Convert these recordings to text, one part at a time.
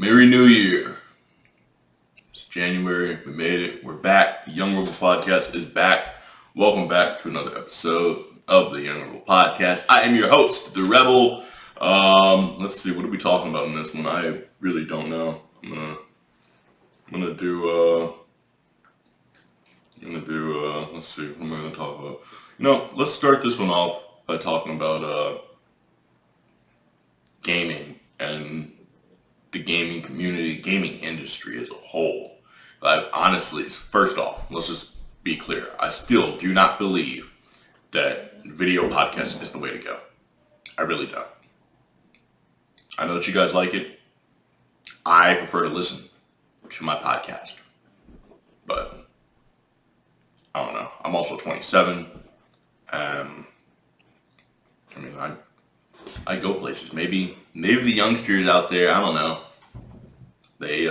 Merry New Year. It's January. We made it. We're back. The Young Rebel Podcast is back. Welcome back to another episode of the Young Rebel Podcast. I am your host, The Rebel. Let's see. What are we talking about in this one? I really don't know. I'm gonna do, let's see. What am I gonna talk about? Let's start this one off by talking about, gaming and the gaming community, gaming industry as a whole. Honestly, first off, let's just be clear. I still do not believe that video podcasting is the way to go. I really don't. I know that you guys like it. I prefer to listen to my podcast. But, I don't know. I'm also 27. I go places. Maybe the youngsters out there, I don't know. They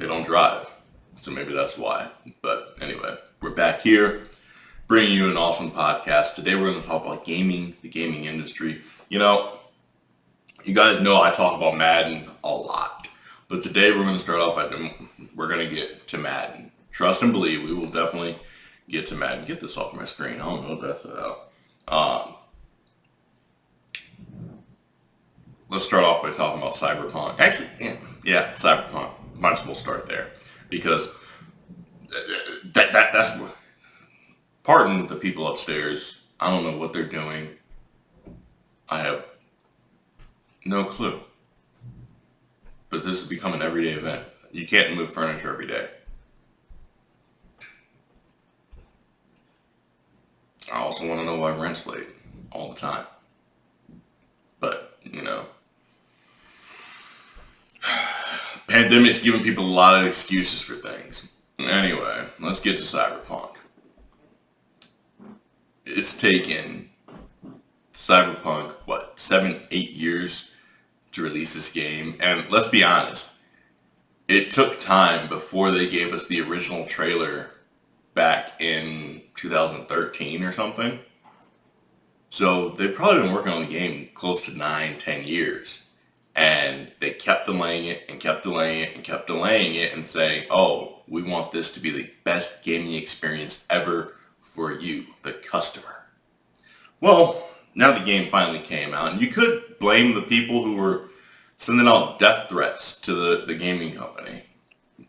don't drive. So maybe that's why. But anyway, we're back here bringing you an awesome podcast. Today we're going to talk about gaming, the gaming industry. You guys know I talk about Madden a lot. But today we're going to start off we're going to get to Madden. Trust and believe, we will definitely get to Madden. Get this off my screen. I don't know if that's out. Let's start off by talking about Cyberpunk. Actually, yeah, Cyberpunk. Might as well start there. Because that's... Pardon the people upstairs. I don't know what they're doing. I have no clue. But this has become an everyday event. You can't move furniture every day. I also want to know why rent's late all the time. But, pandemic's giving people a lot of excuses for things. Anyway, let's get to Cyberpunk. It's taken Cyberpunk, 7-8 years to release this game. And let's be honest, it took time before they gave us the original trailer back in 2013 or something. So they've probably been working on the game close to 9-10 years. And they kept delaying it and kept delaying it and kept delaying it and saying, oh, we want this to be the best gaming experience ever for you, the customer. Well, now the game finally came out, and you could blame the people who were sending out death threats to the gaming company.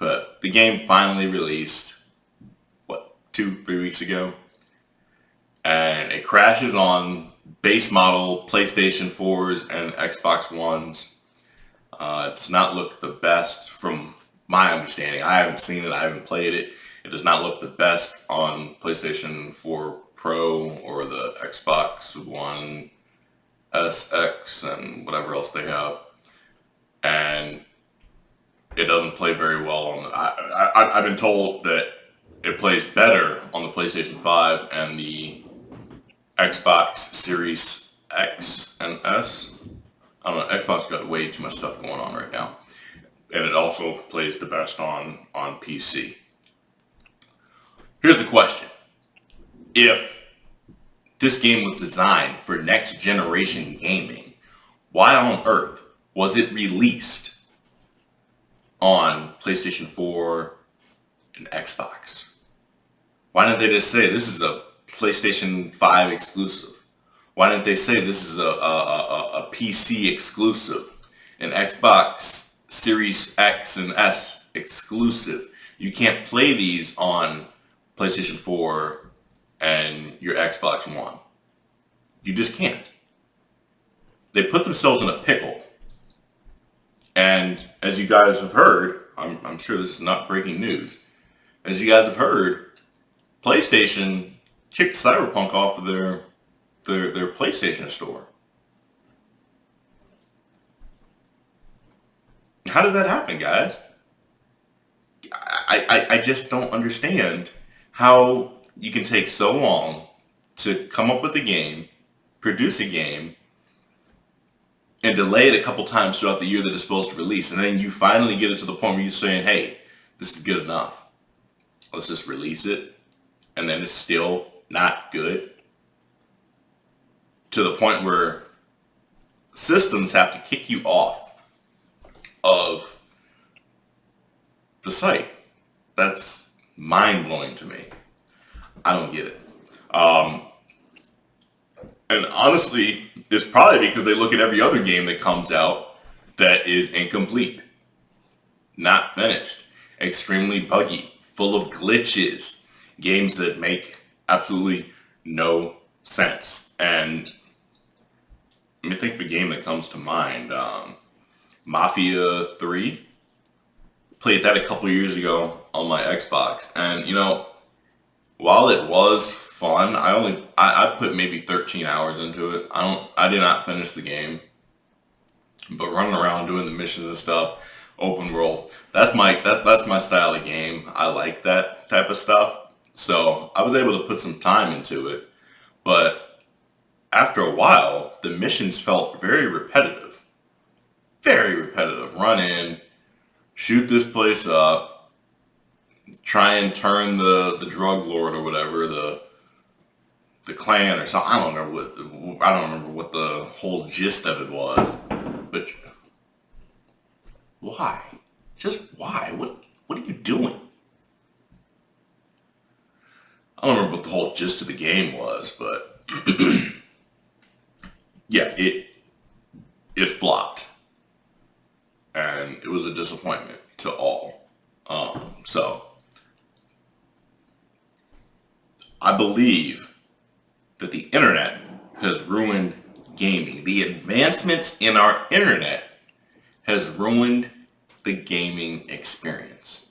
But the game finally released, 2-3 weeks ago? And it crashes on base model PlayStation 4s and Xbox Ones. It does not look the best from my understanding. I haven't seen it. I haven't played it. It does not look the best on PlayStation 4 Pro or the Xbox One SX and whatever else they have. And it doesn't play very well on I've been told that it plays better on the PlayStation 5 and the Xbox Series X and S. I don't know, Xbox got way too much stuff going on right now. And it also plays the best on PC. Here's the question. If this game was designed for next generation gaming, why on earth was it released on PlayStation 4 and Xbox? Why didn't they just say this is a PlayStation 5 exclusive? Why didn't they say this is a PC exclusive, an Xbox Series X and S exclusive? You can't play these on PlayStation 4 and your Xbox One. You just can't. They put themselves in a pickle. And as you guys have heard, I'm sure this is not breaking news. As you guys have heard, PlayStation kicked Cyberpunk off of their PlayStation store. How does that happen, guys? I just don't understand how you can take so long to come up with a game, produce a game, and delay it a couple times throughout the year that it's supposed to release, and then you finally get it to the point where you're saying, hey, this is good enough. Let's just release it, and then it's still not good. To the point where systems have to kick you off of the site. That's mind blowing to me. I don't get it. And honestly, it's probably because they look at every other game that comes out that is incomplete, not finished, extremely buggy, full of glitches, games that make absolutely no sense. And let me think of a game that comes to mind. Mafia 3. Played that a couple years ago on my Xbox. And, while it was fun, I put maybe 13 hours into it. I did not finish the game. But running around doing the missions and stuff, open world, that's my style of game. I like that type of stuff. So I was able to put some time into it. But after a while, the missions felt very repetitive. Very repetitive. Run in, shoot this place up, try and turn the drug lord or whatever, the clan or something. I don't remember what the whole gist of it was. But why? Just why? What are you doing? I don't remember what the whole gist of the game was, but yeah, it flopped, and it was a disappointment to all. So I believe that the internet has ruined gaming. The advancements in our internet has ruined the gaming experience.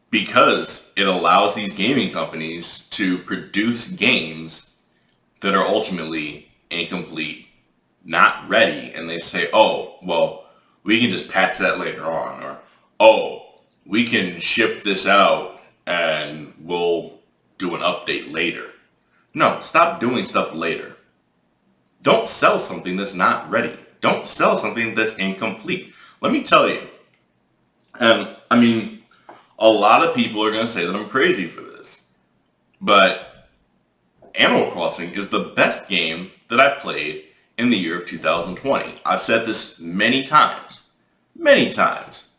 Because it allows these gaming companies to produce games that are ultimately incomplete, not ready, and they say, oh, well, we can just patch that later on, or, oh, we can ship this out and we'll do an update later. No, stop doing stuff later. Don't sell something that's not ready. Don't sell something that's incomplete. Let me tell you, and I mean, a lot of people are going to say that I'm crazy for this, but Animal Crossing is the best game that I played in the year of 2020. I've said this many times. Many times.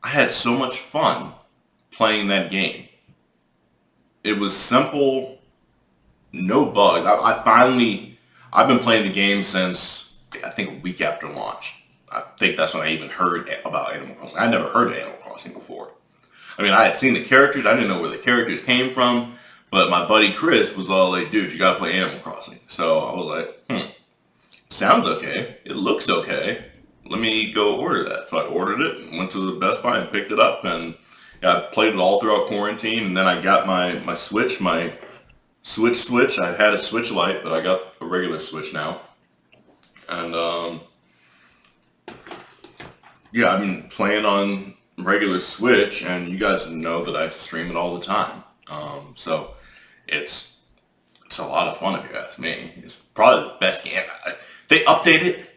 I had so much fun playing that game. It was simple, no bugs. I've been playing the game since, I think, a week after launch. I think that's when I even heard about Animal Crossing. I never heard of Animal Crossing before. I mean, I had seen the characters. I didn't know where the characters came from. But my buddy Chris was all like, dude, you gotta play Animal Crossing. So I was like, sounds okay. It looks okay. Let me go order that. So I ordered it, went to the Best Buy and picked it up. And I played it all throughout quarantine. And then I got my Switch, my Switch. I had a Switch Lite, but I got a regular Switch now. And yeah, I've been playing on regular Switch, and you guys know that I stream it all the time. So it's a lot of fun if you ask me. It's probably the best game. They update it,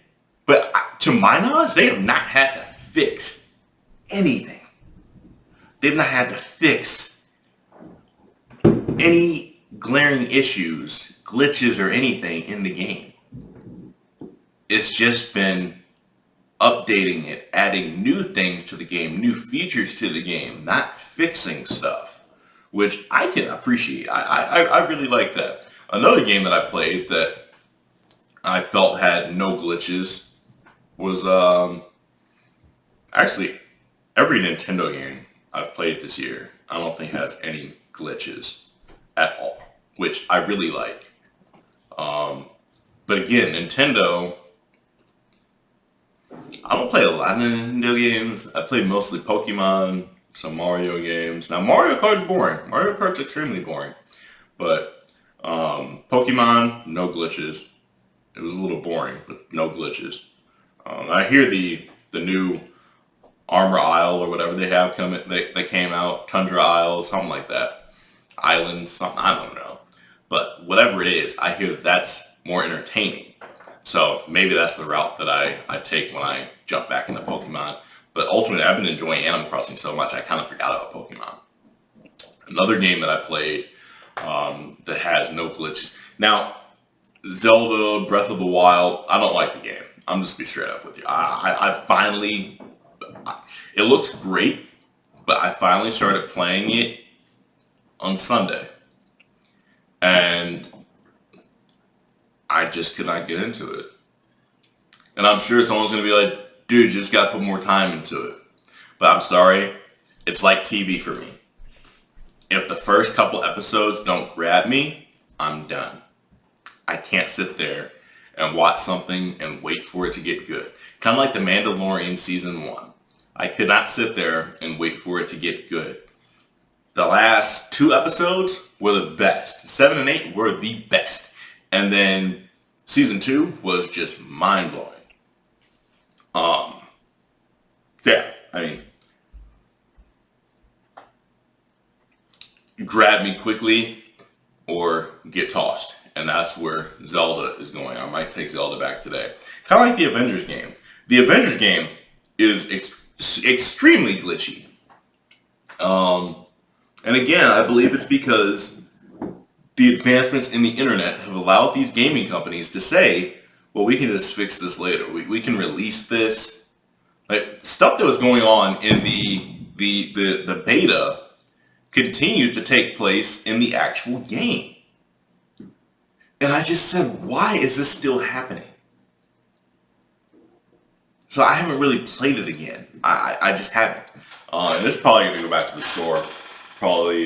but to my knowledge, they have not had to fix anything. They've not had to fix any glaring issues, glitches, or anything in the game. It's just been updating it, adding new things to the game, new features to the game, not fixing stuff, which I can appreciate. I really like that. Another game that I played that I felt had no glitches was actually every Nintendo game I've played this year, I don't think has any glitches at all, which I really like. But again, Nintendo, I don't play a lot of Nintendo games. I play mostly Pokemon, some Mario games. Now Mario Kart's boring. Mario Kart's extremely boring. But Pokemon, no glitches. It was a little boring, but no glitches. I hear the new Armor Isle or whatever they have they came out, Tundra Isle, something like that. Island, something, I don't know. But whatever it is, I hear that's more entertaining. So maybe that's the route that I take when I jump back into Pokemon. But ultimately, I've been enjoying Animal Crossing so much, I kind of forgot about Pokemon. Another game that I played that has no glitches. Now, Zelda Breath of the Wild, I don't like the game. I'm just be straight up with you. I finally, it looks great, but I finally started playing it on Sunday, and I just could not get into it. And I'm sure someone's gonna be like, "Dude, you just gotta put more time into it." But I'm sorry, it's like TV for me. If the first couple episodes don't grab me, I'm done. I can't sit there and watch something and wait for it to get good. Kind of like The Mandalorian season 1. I could not sit there and wait for it to get good. The last 2 episodes were the best. 7 and 8 were the best. And then season 2 was just mind-blowing. So yeah, I mean, grab me quickly or get tossed. And that's where Zelda is going. I might take Zelda back today. Kind of like the Avengers game. The Avengers game is extremely glitchy. And again, I believe it's because the advancements in the internet have allowed these gaming companies to say, well, we can just fix this later. We can release this. Like, stuff that was going on in the beta continued to take place in the actual game. And I just said, why is this still happening? So I haven't really played it again. I just haven't. And this is probably going to go back to the store probably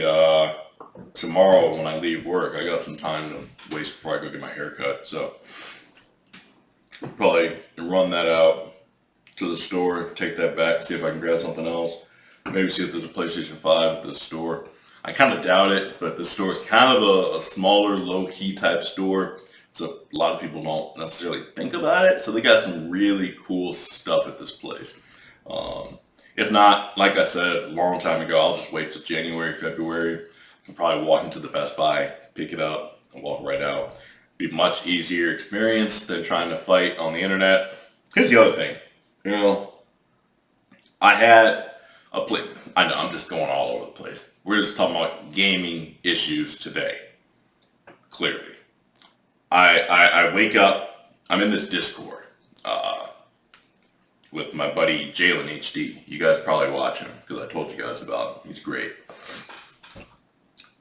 tomorrow when I leave work. I got some time to waste before I go get my hair cut. So probably run that out to the store, take that back, see if I can grab something else. Maybe see if there's a PlayStation 5 at the store. I kind of doubt it, but this store is kind of a smaller, low-key type store, so a lot of people don't necessarily think about it. So they got some really cool stuff at this place. If not, like I said a long time ago, I'll just wait till January, February. I can probably walk into the Best Buy, pick it up, and walk right out. Be much easier experience than trying to fight on the internet. Here's the other thing. You know, I had a play. I know I'm just going all over the place. We're just talking about gaming issues today. Clearly, I wake up. I'm in this Discord with my buddy Jalen HD. You guys probably watch him because I told you guys about him. He's great.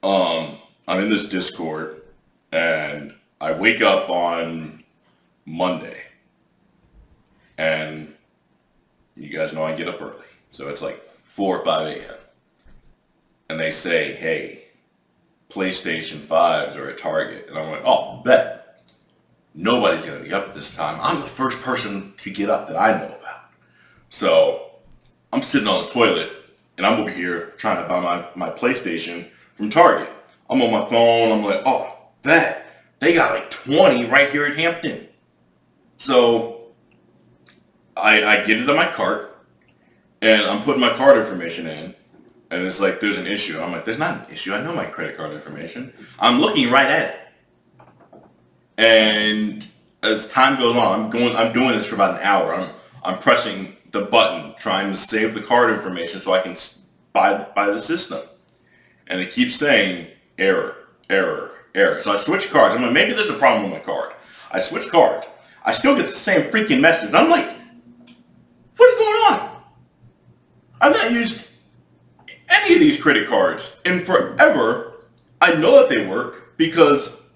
I'm in this Discord and I wake up on Monday, and you guys know I get up early, so it's like 4 or 5 a.m. And they say, hey, PlayStation 5s are at Target. And I'm like, oh, bet. Nobody's going to be up at this time. I'm the first person to get up that I know about. So I'm sitting on the toilet, and I'm over here trying to buy my PlayStation from Target. I'm on my phone. I'm like, oh, bet. They got like 20 right here at Hampton. So I get it on my cart, and I'm putting my card information in, and it's like, there's an issue. I'm like, there's not an issue. I know my credit card information. I'm looking right at it. And as time goes on, I'm doing this for about an hour. I'm pressing the button, trying to save the card information so I can buy the system. And it keeps saying, error, error, error. So I switch cards. I'm like, maybe there's a problem with my card. I switch cards. I still get the same freaking message. I'm like, what's going on? I've not used any of these credit cards in forever. I know that they work because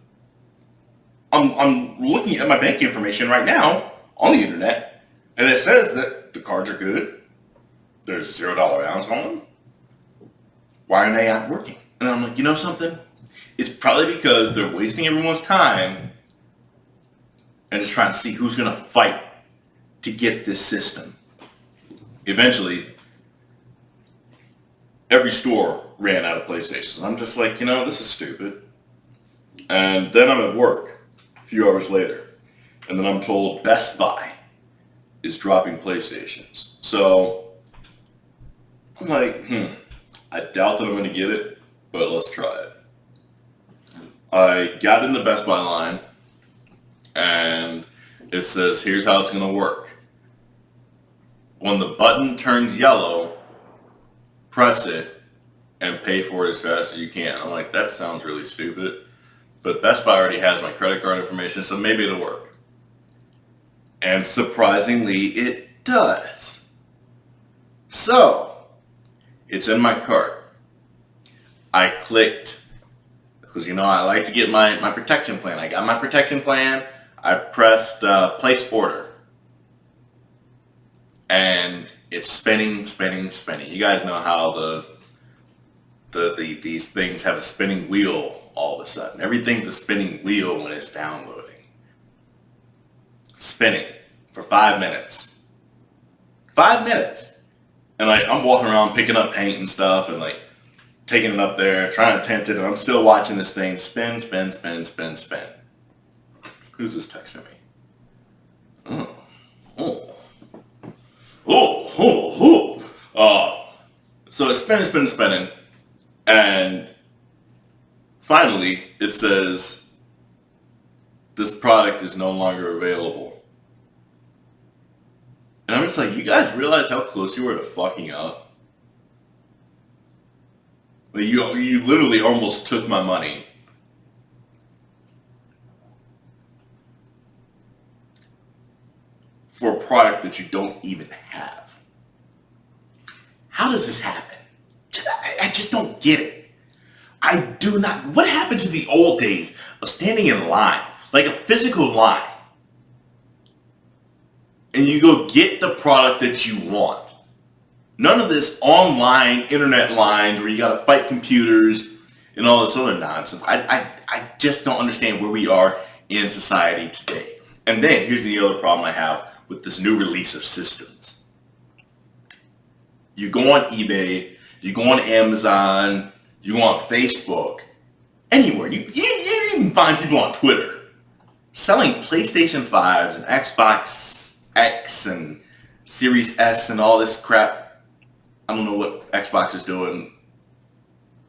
I'm looking at my bank information right now on the internet, and it says that the cards are good. There's $0 balance on them. Why are they not working? And I'm like, you know something? It's probably because they're wasting everyone's time and just trying to see who's going to fight to get this system. Eventually, every store ran out of PlayStations. I'm just like, this is stupid. And then I'm at work a few hours later, and then I'm told Best Buy is dropping PlayStations. So I'm like, I doubt that I'm going to get it, but let's try it. I got in the Best Buy line, and it says, here's how it's going to work. When the button turns yellow, press it and pay for it as fast as you can. I'm like, that sounds really stupid. but Best Buy already has my credit card information, so maybe it'll work. And surprisingly, it does. So, it's in my cart. I clicked, because I like to get my protection plan. I got my protection plan. I pressed place order. And it's spinning. You guys know how these things have a spinning wheel all of a sudden. Everything's a spinning wheel when it's downloading. Spinning for 5 minutes. 5 minutes. And I'm walking around picking up paint and stuff and taking it up there, trying to tint it, and I'm still watching this thing spin. Who's this texting me? So it's spinning, and finally it says this product is no longer available. And I'm just like, you guys realize how close you were to fucking up? You literally almost took my money. For a product that you don't even have. How does this happen? I just don't get it. I do not. What happened to the old days of standing in line, like a physical line, and you go get the product that you want? None of this online internet lines where you gotta fight computers and all this other nonsense. I just don't understand where we are in society today. And then here's the other problem I have with this new release of systems. You go on eBay, you go on Amazon, you go on Facebook, anywhere. You even find people on Twitter selling PlayStation 5s and Xbox X and Series S and all this crap. I don't know what Xbox is doing.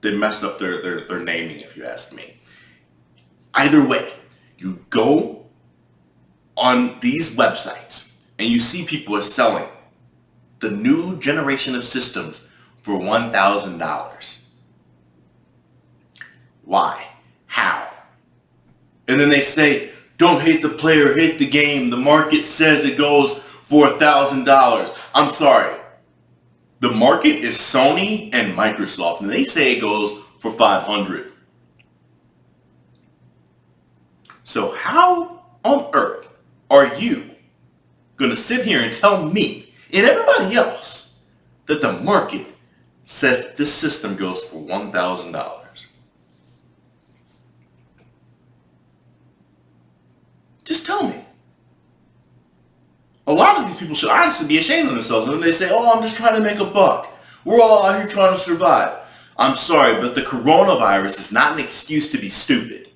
They messed up their naming, if you ask me. Either way, you go on these websites and you see people are selling the new generation of systems for $1,000. Why? How? And then they say, don't hate the player, hate the game. The market says it goes for $1,000. I'm sorry. The market is Sony and Microsoft, and they say it goes for $500. So how on earth are you going to sit here and tell me and everybody else that the market says this system goes for $1,000? Just tell me. A lot of these people should honestly be ashamed of themselves. And they say, oh, I'm just trying to make a buck. We're all out here trying to survive. I'm sorry, but the coronavirus is not an excuse to be stupid.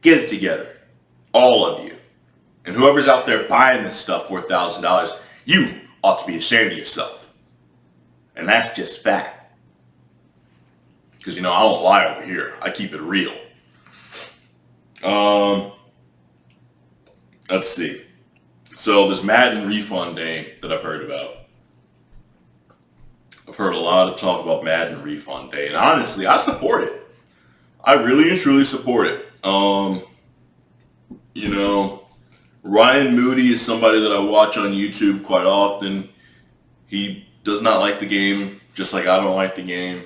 Get it together. All of you. And whoever's out there buying this stuff for $1,000, you ought to be ashamed of yourself. And that's just fact. Because, I don't lie over here. I keep it real. Let's see. So this Madden refund day that I've heard about. I've heard a lot of talk about Madden refund day. And honestly, I support it. I really and truly support it. Ryan Moody is somebody that I watch on YouTube quite often. He does not like the game, just like I don't like the game.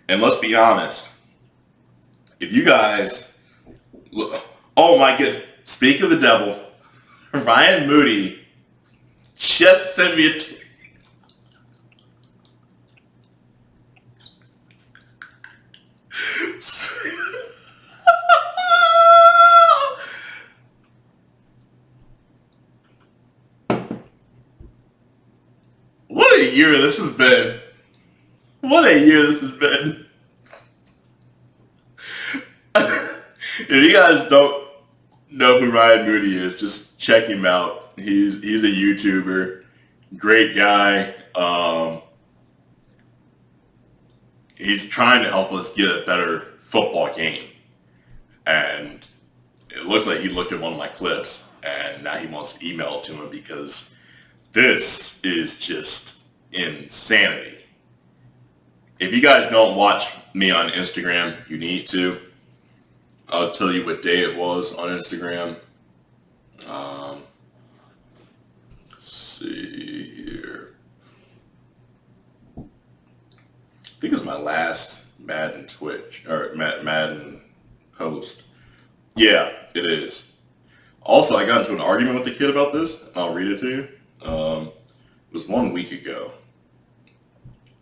And let's be honest, if you guys, oh my goodness, speak of the devil, Ryan Moody just sent me a tweet. What a year this has been. What a year this has been. If you guys don't know who Ryan Moody is, just check him out. He's a YouTuber. Great guy. He's trying to help us get a better football game. And it looks like he looked at one of my clips and now he wants to email it to him because this is just insanity. If you guys don't watch me on Instagram, you need to. I'll tell you what day it was on Instagram. Let's see here. I think it's my last Madden Twitch or Madden post. Yeah, it is. Also, I got into an argument with the kid about this, and I'll read it to you. It was 1 week ago.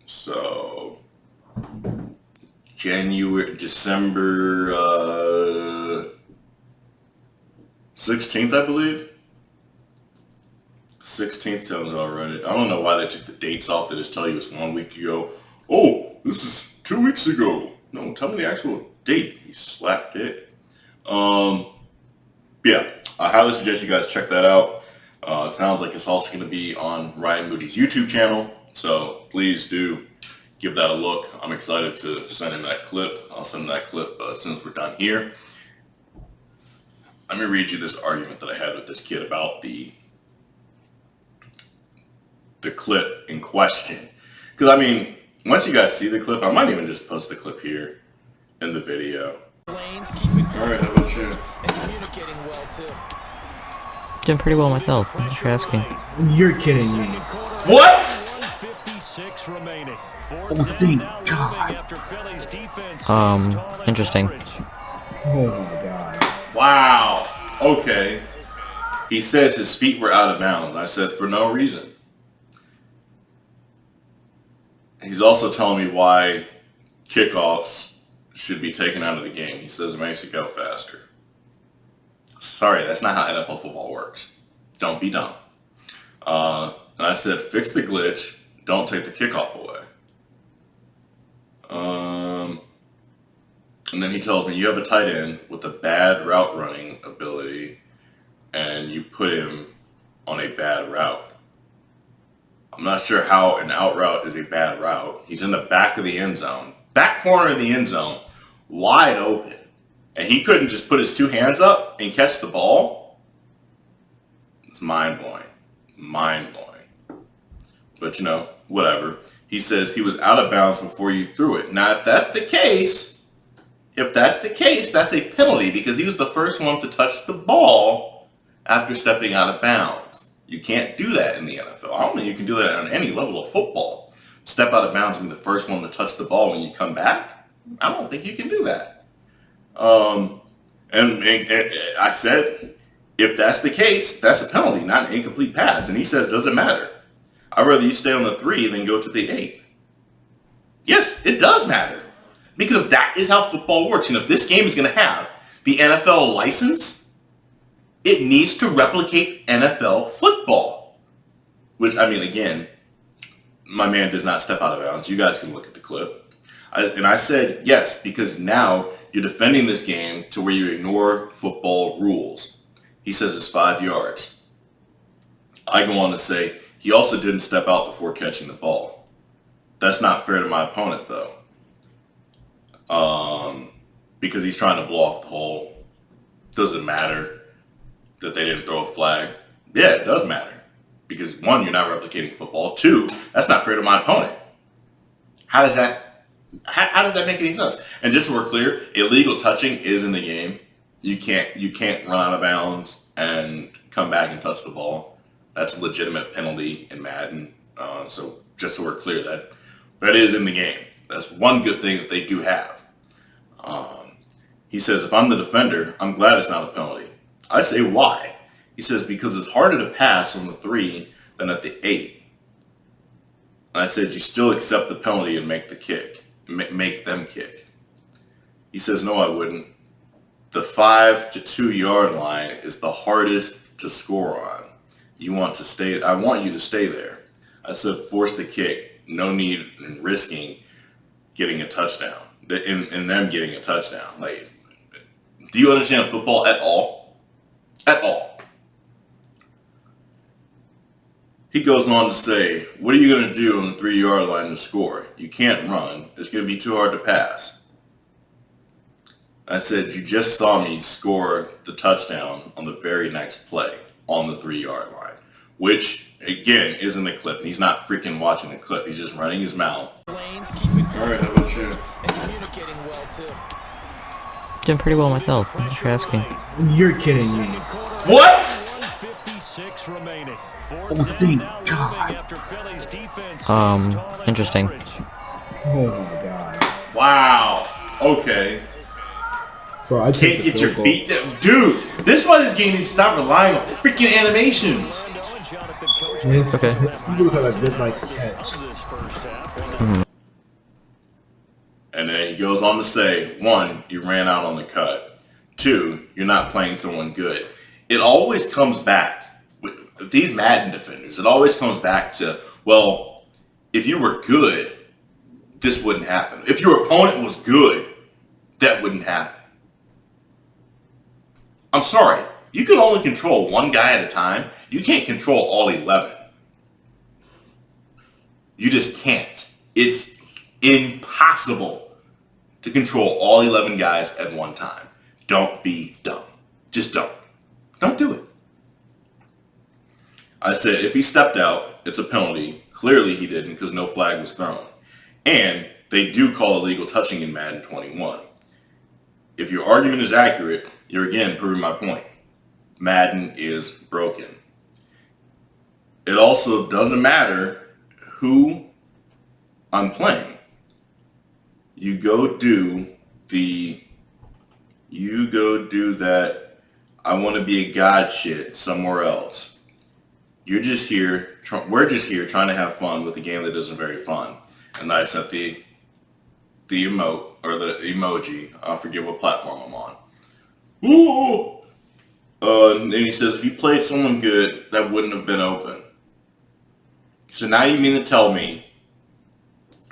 So, December 16th, I believe. 16th sounds alright. I don't know why they took the dates off. They just tell you it's 1 week ago. Oh, this is 2 weeks ago. No, tell me the actual date. You slap dick. Yeah, I highly suggest you guys check that out. It sounds like it's also going to be on Ryan Moody's YouTube channel. So please do give that a look. I'm excited to send him that clip. I'll send that clip as soon as we're done here. Let me read you this argument that I had with this kid about the clip in question. Because, I mean, once you guys see the clip, I might even just post the clip here in the video. Alright, how about you? Doing pretty well myself. Thanks for asking. You're kidding me. What? Oh, thank God. Interesting. Oh my God. Wow. Okay. He says his feet were out of bounds. I said, for no reason. He's also telling me why kickoffs should be taken out of the game. He says it makes it go faster. Sorry, that's not how NFL football works. Don't be dumb. And I said, fix the glitch. Don't take the kickoff away. And then he tells me, you have a tight end with a bad route running ability, and you put him on a bad route. I'm not sure how an out route is a bad route. He's in the back of the end zone, back corner of the end zone, wide open. And he couldn't just put his two hands up and catch the ball? It's mind-blowing. Mind-blowing. But, you know, whatever. He says he was out of bounds before you threw it. Now, if that's the case, that's a penalty because he was the first one to touch the ball after stepping out of bounds. You can't do that in the NFL. I don't think you can do that on any level of football. Step out of bounds and be the first one to touch the ball when you come back? I don't think you can do that. And I said, if that's the case, that's a penalty, not an incomplete pass. And he says, doesn't matter. I'd rather you stay on the 3 than go to the 8. Yes, it does matter. Because that is how football works. And if this game is going to have the NFL license, it needs to replicate NFL football. Which, I mean, again, my man does not step out of bounds. You guys can look at the clip. And I said, yes, because now you're defending this game to where you ignore football rules. He says it's 5 yards. I go on to say, he also didn't step out before catching the ball. That's not fair to my opponent, though. Because he's trying to blow off the hole. Doesn't matter that they didn't throw a flag. Yeah, it does matter. Because 1, you're not replicating football. 2, that's not fair to my opponent. How does that make any sense? And just so we're clear, illegal touching is in the game. You can't run out of bounds and come back and touch the ball. That's a legitimate penalty in Madden. So just so we're clear, that is in the game. That's one good thing that they do have. He says, if I'm the defender, I'm glad it's not a penalty. I say, why? He says, because it's harder to pass on the 3 than at the 8. And I said, you still accept the penalty and make the kick. Make them kick. He says, no, I wouldn't. The 5 to 2 yard line is the hardest to score on. I want you to stay there. I said, force the kick. No need in risking getting a touchdown. In them getting a touchdown. Like, do you understand football at all? At all. He goes on to say, what are you going to do on the 3 yard line to score? You can't run. It's going to be too hard to pass. I said, you just saw me score the touchdown on the very next play on the 3 yard line, which, again, is in the clip. And he's not freaking watching the clip. He's just running his mouth. Alright, how about you? Doing pretty well myself. Thanks for asking. You're kidding me. What? Oh, thank God. Interesting. Oh my God. Wow. Okay. Bro, I Can't get your feet down. Dude, this is why this game needs to stop relying on freaking animations. Yes, Okay. You would have a good like catch. And then he goes on to say, 1, you ran out on the cut. 2, you're not playing someone good. It always comes back, with these Madden defenders, it always comes back to, well, if you were good, this wouldn't happen. If your opponent was good, that wouldn't happen. I'm sorry, you can only control one guy at a time. You can't control all 11. You just can't. It's impossible to control all 11 guys at one time. Don't be dumb. Just don't. Don't do it. I said if he stepped out, it's a penalty. Clearly he didn't because no flag was thrown. And they do call illegal touching in Madden 21. If your argument is accurate, you're again proving my point. Madden is broken. It also doesn't matter who I'm playing. You go do that I want to be a god shit somewhere else. You're just here, we're just here trying to have fun with a game that isn't very fun. And I sent the emote, or the emoji, I forget what platform I'm on. Ooh! And he says, if you played someone good, that wouldn't have been open. So now you mean to tell me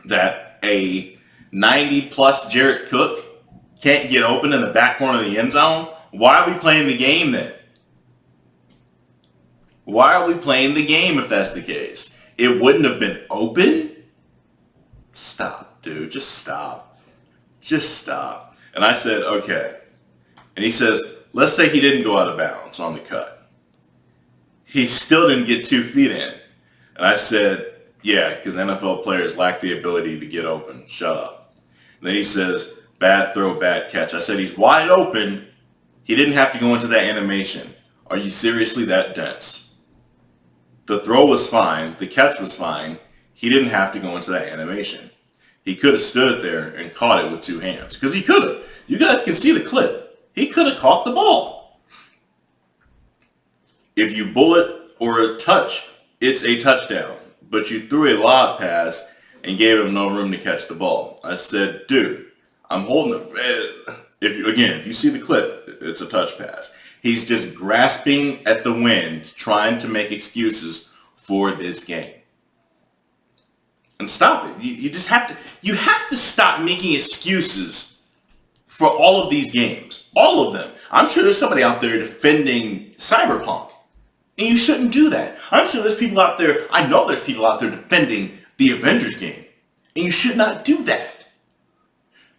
that a 90-plus Jarrett Cook can't get open in the back corner of the end zone? Why are we playing the game then? Why are we playing the game if that's the case? It wouldn't have been open? Stop, dude. Just stop. Just stop. And I said, okay. And he says, let's say he didn't go out of bounds on the cut. He still didn't get 2 feet in. And I said, yeah, because NFL players lack the ability to get open. Shut up. And then he says, bad throw, bad catch. I said, he's wide open. He didn't have to go into that animation. Are you seriously that dense? The throw was fine. The catch was fine. He didn't have to go into that animation. He could have stood there and caught it with 2 hands. Because he could have. You guys can see the clip. He could have caught the ball. If you bullet or touch, it's a touchdown. But you threw a lob pass and gave him no room to catch the ball. I said, dude, I'm holding it. If you see the clip, it's a touch pass. He's just grasping at the wind, trying to make excuses for this game. And stop it. You just have to stop making excuses for all of these games. All of them. I'm sure there's somebody out there defending Cyberpunk. And you shouldn't do that. I'm sure there's people out there, I know there's people out there defending the Avengers game. And you should not do that.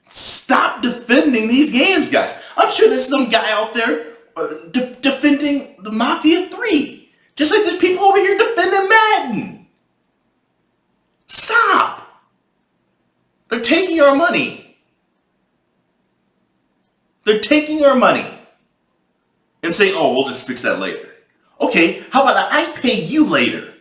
Stop defending these games, guys. I'm sure there's some guy out there defending the Mafia 3. Just like there's people over here defending Madden. Stop. They're taking our money. They're taking our money. And saying, oh, we'll just fix that later. Okay, how about I pay you later?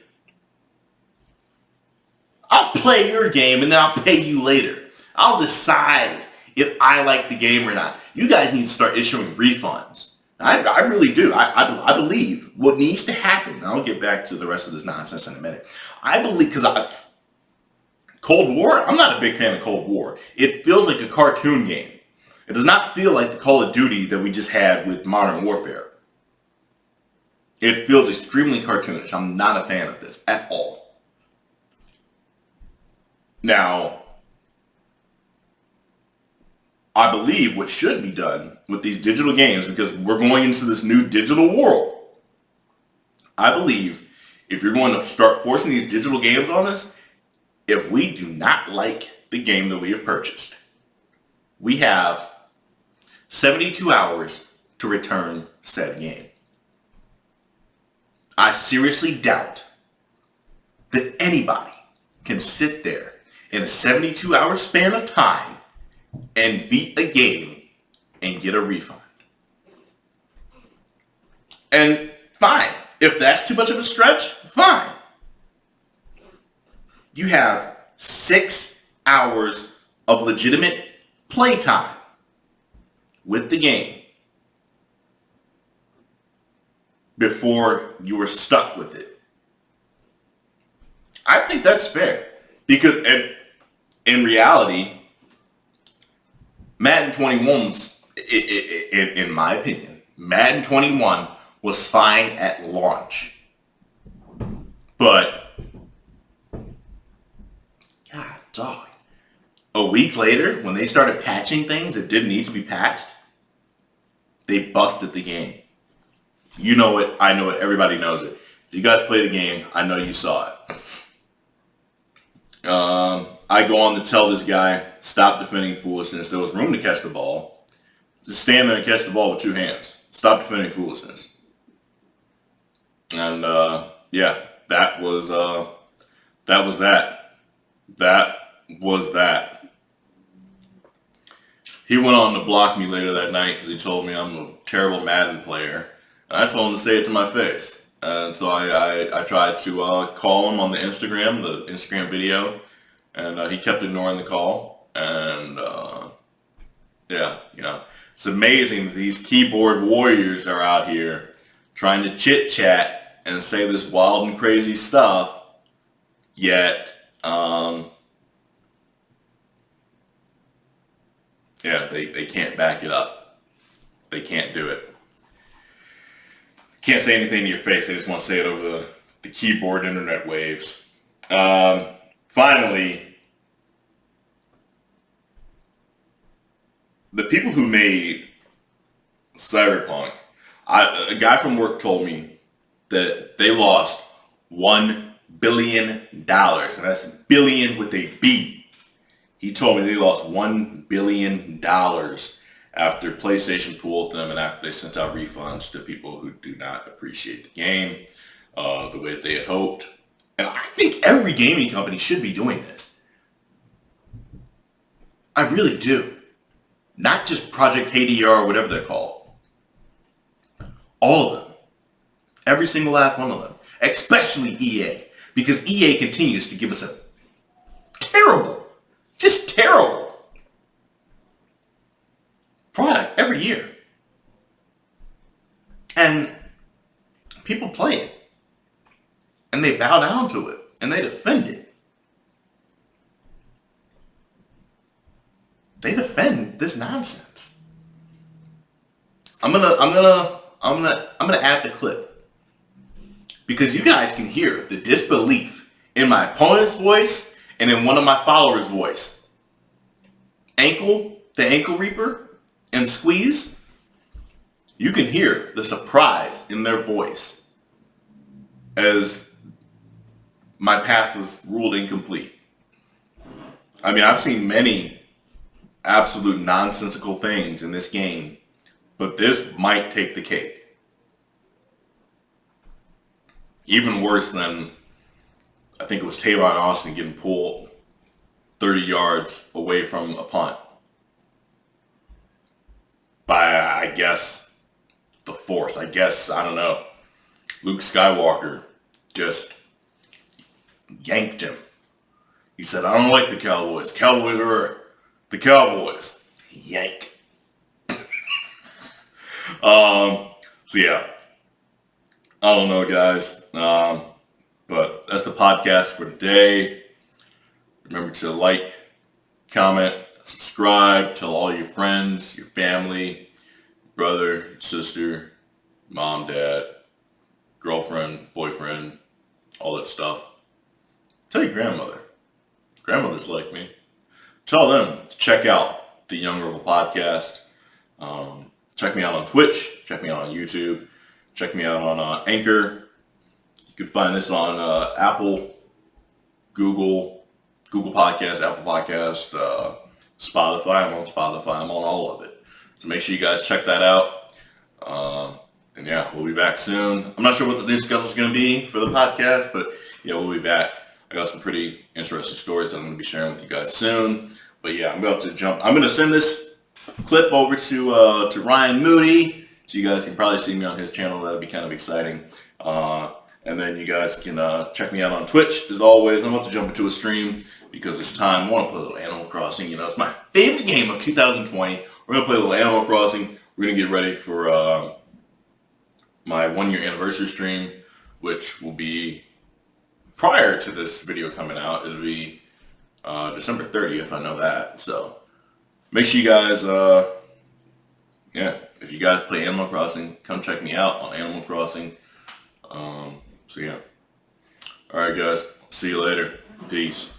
I'll play your game and then I'll pay you later. I'll decide if I like the game or not. You guys need to start issuing refunds. I really do. I believe what needs to happen, and I'll get back to the rest of this nonsense in a minute. I believe, Cold War, I'm not a big fan of Cold War. It feels like a cartoon game. It does not feel like the Call of Duty that we just had with Modern Warfare. It feels extremely cartoonish. I'm not a fan of this at all. Now, I believe what should be done with these digital games, because we're going into this new digital world, I believe if you're going to start forcing these digital games on us, if we do not like the game that we have purchased, we have 72 hours to return said game. I seriously doubt that anybody can sit there in a 72-hour span of time and beat a game and get a refund. And fine. If that's too much of a stretch, fine. You have 6 hours of legitimate playtime with the game before you were stuck with it. I think that's fair. Because in reality, Madden 21's, in my opinion, Madden 21 was fine at launch. But, God, dog. A week later, when they started patching things that didn't need to be patched, they busted the game. You know it, I know it, everybody knows it. If you guys play the game, I know you saw it. I go on to tell this guy, stop defending foolishness. There was room to catch the ball. Just stand there and catch the ball with 2 hands. Stop defending foolishness. And, yeah, that was that. That was that. He went on to block me later that night because he told me I'm a terrible Madden player. And I told him to say it to my face. And so I tried to call him on the Instagram video, and he kept ignoring the call. And yeah, it's amazing that these keyboard warriors are out here trying to chit chat and say this wild and crazy stuff, yet yeah, they can't back it up. They can't do it. Can't say anything to your face. They just want to say it over the keyboard internet waves. Finally, the people who made Cyberpunk, a guy from work told me that they lost $1 billion, and that's billion with a B. He told me they lost $1 billion after PlayStation pulled them and after they sent out refunds to people who do not appreciate the game the way that they had hoped. And I think every gaming company should be doing this. I really do. Not just Project KDR or whatever they're called. All of them. Every single last one of them. Especially EA. Because EA continues to give us a terrible, just terrible product every year. And people play it. And they bow down to it. And they defend it. They defend this nonsense. I'm gonna add the clip. Because you guys can hear the disbelief in my opponent's voice and in one of my followers' voice. The Ankle Reaper, and Squeeze, you can hear the surprise in their voice as my pass was ruled incomplete. I mean, I've seen many absolute nonsensical things in this game, but this might take the cake. Even worse than, I think it was Tavon Austin getting pulled 30 yards away from a punt. By, I guess, the Force. I don't know. Luke Skywalker just yanked him. He said, I don't like the Cowboys. Cowboys are the Cowboys. Yank. So yeah. I don't know, guys. But that's the podcast for today. Remember to like, comment, subscribe, tell all your friends, your family, brother, sister, mom, dad, girlfriend, boyfriend, all that stuff. Tell your grandmother. Grandmothers like me. Tell them to check out the Young Rebel podcast. Check me out on Twitch. Check me out on YouTube. Check me out on Anchor. You can find this on Apple, Google Podcast, Apple Podcast, Spotify. I'm on Spotify. I'm on all of it. So make sure you guys check that out. And yeah, we'll be back soon. I'm not sure what the new schedule is going to be for the podcast, but yeah, we'll be back. I got some pretty interesting stories that I'm going to be sharing with you guys soon. But yeah, I'm going to send this clip over to Ryan Moody, so you guys can probably see me on his channel. That'd be kind of exciting. And then you guys can check me out on Twitch as always. I'm about to jump into a stream because it's time. I want to play a little Animal Crossing. You know, it's my favorite game of 2020. We're going to play a little Animal Crossing. We're going to get ready for my 1-year anniversary stream, which will be prior to this video coming out. It'll be December 30th, I know that. So make sure you guys, if you guys play Animal Crossing, come check me out on Animal Crossing. So yeah. Alright guys, see you later. Peace.